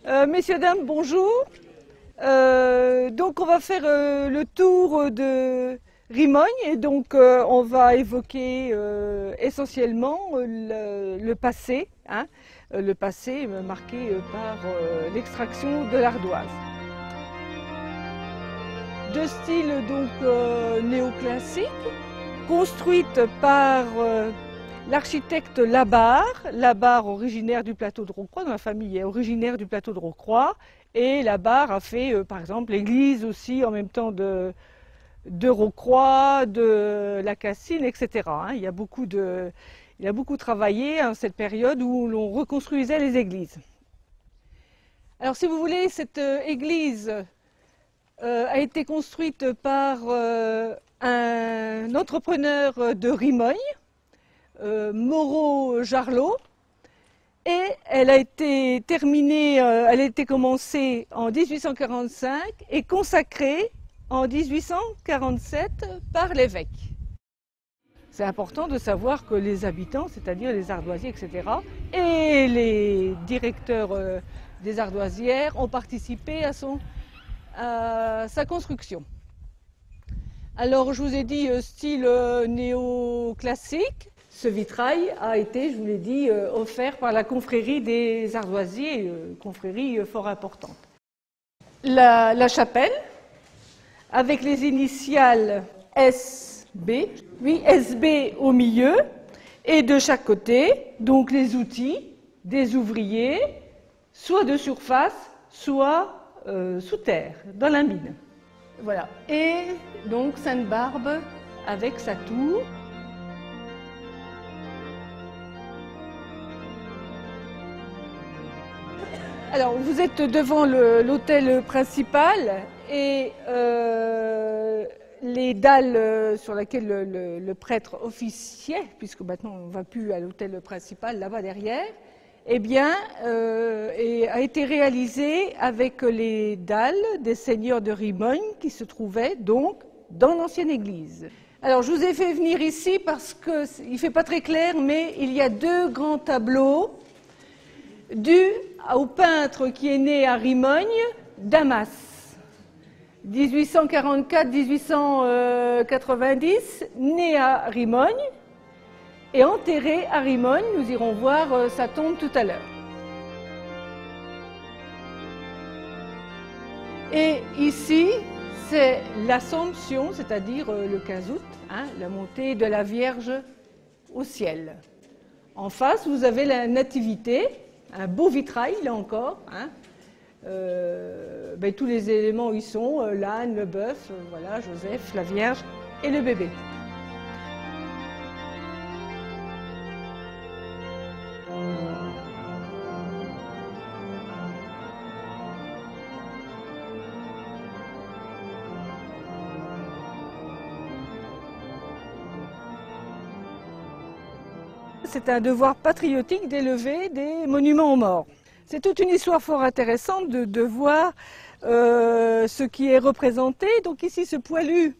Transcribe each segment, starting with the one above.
Messieurs, dames, bonjour. Donc on va faire le tour de Rimogne et donc on va évoquer essentiellement le passé, le passé marqué par l'extraction de l'ardoise. De style donc néoclassique, construite par l'architecte Labarre originaire du plateau de Rocroi, dont la famille est originaire du plateau de Rocroi, et Labarre a fait par exemple l'église aussi en même temps de Rocroi, de la Cassine, etc. Il a beaucoup travaillé à cette période où l'on reconstruisait les églises. Alors si vous voulez, cette église a été construite par un entrepreneur de Rimogne, Moreau-Jarlot, et elle a été terminée, elle a été commencée en 1845 et consacrée en 1847 par l'évêque. C'est important de savoir que les habitants, c'est-à-dire les ardoisiers, etc., et les directeurs des ardoisières ont participé à sa construction. Alors je vous ai dit style néoclassique. Ce vitrail a été, je vous l'ai dit, offert par la confrérie des ardoisiers, confrérie fort importante. La chapelle, avec les initiales SB, oui, SB au milieu, et de chaque côté, donc les outils des ouvriers, soit de surface, soit sous terre, dans la mine. Voilà. Et donc Sainte-Barbe avec sa tour. Alors, vous êtes devant l'autel principal et les dalles sur lesquelles le prêtre officiait, puisque maintenant on ne va plus à l'autel principal là-bas derrière, eh bien, a été réalisé avec les dalles des seigneurs de Rimogne qui se trouvaient donc dans l'ancienne église. Alors, je vous ai fait venir ici parce qu'il ne fait pas très clair, mais il y a deux grands tableaux dus au peintre qui est né à Rimogne, Damas, 1844-1890, né à Rimogne et enterré à Rimogne. Nous irons voir sa tombe tout à l'heure. Et ici, c'est l'Assomption, c'est-à-dire le 15 août, la montée de la Vierge au ciel. En face, vous avez la Nativité, un beau vitrail, là encore. Tous les éléments y sont, l'âne, le bœuf, voilà, Joseph, la Vierge et le bébé. C'est un devoir patriotique d'élever des monuments aux morts. C'est toute une histoire fort intéressante de voir ce qui est représenté. Donc ici, ce poilu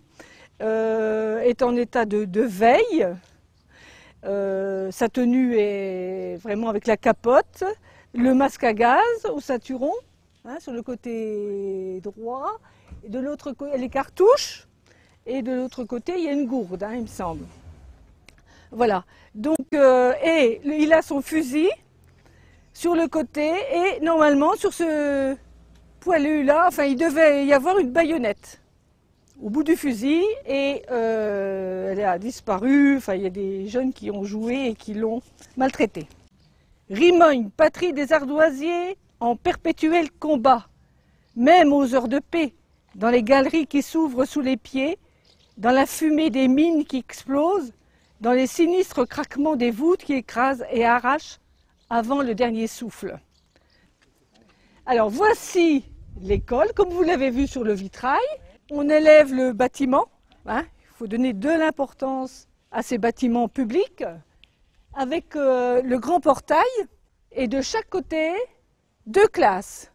est en état de veille. Sa tenue est vraiment avec la capote, le masque à gaz au ceinturon, sur le côté droit, et de l'autre côté, les cartouches, et de l'autre côté, il y a une gourde, il me semble. Voilà, donc, et il a son fusil sur le côté et normalement sur ce poilu-là, enfin il devait y avoir une baïonnette au bout du fusil et elle a disparu, enfin il y a des jeunes qui ont joué et qui l'ont maltraité. Rimogne, patrie des ardoisiers en perpétuel combat, même aux heures de paix, dans les galeries qui s'ouvrent sous les pieds, dans la fumée des mines qui explosent, dans les sinistres craquements des voûtes qui écrasent et arrachent avant le dernier souffle. Alors voici l'école, comme vous l'avez vu sur le vitrail. On élève le bâtiment, il faut donner de l'importance à ces bâtiments publics, avec le grand portail, et de chaque côté, deux classes,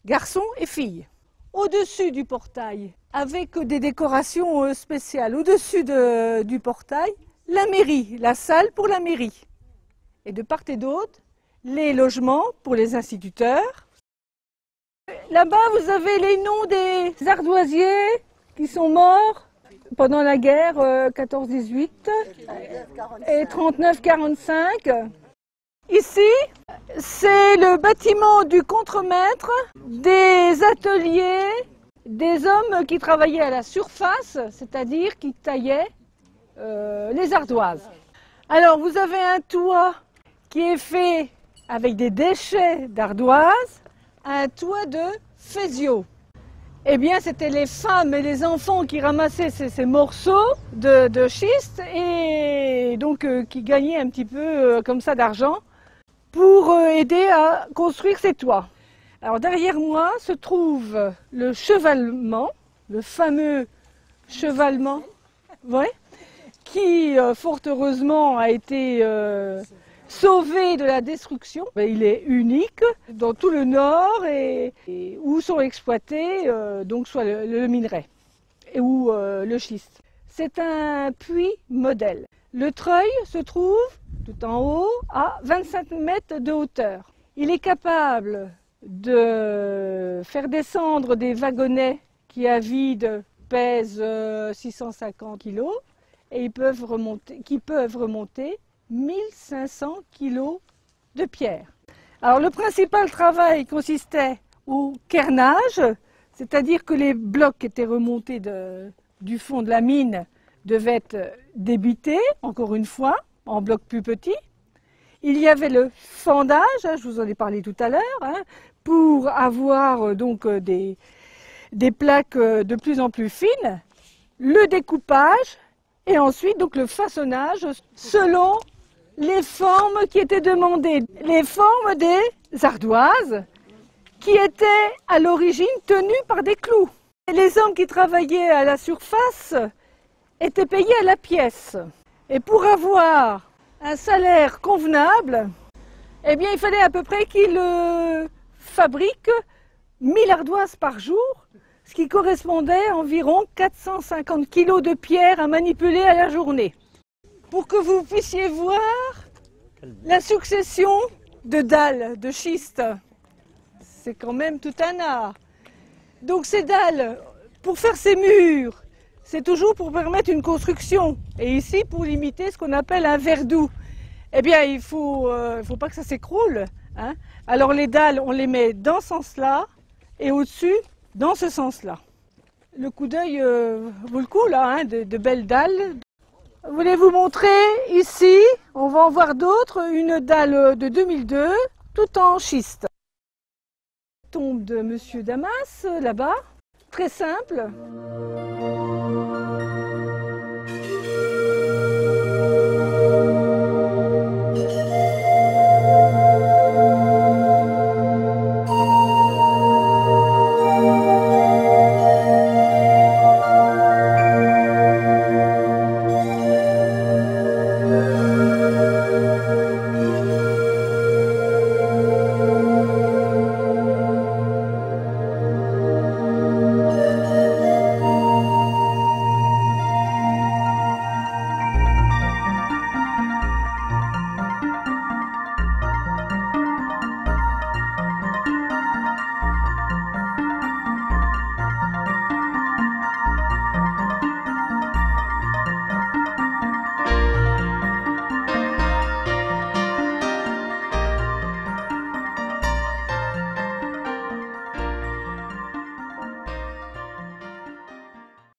garçons et filles. Au-dessus du portail, avec des décorations spéciales, au-dessus du portail, la mairie, la salle pour la mairie. Et de part et d'autre, les logements pour les instituteurs, Là-bas, vous avez les noms des ardoisiers qui sont morts pendant la guerre 14-18 et 39-45. Ici, c'est le bâtiment du contremaître, des ateliers, des hommes qui travaillaient à la surface, c'est-à-dire qui taillaient les ardoises. Alors, vous avez un toit qui est fait avec des déchets d'ardoise, un toit de faisceau. Eh bien, c'était les femmes et les enfants qui ramassaient ces morceaux de schiste et donc qui gagnaient un petit peu comme ça d'argent pour aider à construire ces toits. Alors derrière moi se trouve le chevalement, le fameux chevalement, ouais, qui fort heureusement a été sauvé de la destruction. Il est unique dans tout le nord et où sont exploités donc soit le minerai ou le schiste. C'est un puits modèle. Le treuil se trouve tout en haut à 25 mètres de hauteur. Il est capable de faire descendre des wagonnets qui à vide pèsent 650 kg et qui peuvent remonter 1500 kg de pierre. Alors le principal travail consistait au cairnage, c'est-à-dire que les blocs qui étaient remontés du fond de la mine devaient être débités, encore une fois, en blocs plus petits. Il y avait le fendage, je vous en ai parlé tout à l'heure, pour avoir donc des plaques de plus en plus fines, le découpage et ensuite donc le façonnage selon les formes qui étaient demandées, les formes des ardoises qui étaient à l'origine tenues par des clous. Et les hommes qui travaillaient à la surface étaient payés à la pièce. Et pour avoir un salaire convenable, eh bien, il fallait à peu près qu'ils fabriquent 1000 ardoises par jour, ce qui correspondait à environ 450 kg de pierre à manipuler à la journée. Pour que vous puissiez voir la succession de dalles de schiste, c'est quand même tout un art. Donc ces dalles, pour faire ces murs, c'est toujours pour permettre une construction. Et ici, pour limiter ce qu'on appelle un verdoux. Eh bien, il faut pas que ça s'écroule. Alors les dalles, on les met dans ce sens-là et au-dessus, dans ce sens-là. Le coup d'œil vaut le coup, là, de belles dalles. Je voulais vous montrer ici, on va en voir d'autres, une dalle de 2002, tout en schiste. Tombe de Monsieur Damas, là-bas, très simple.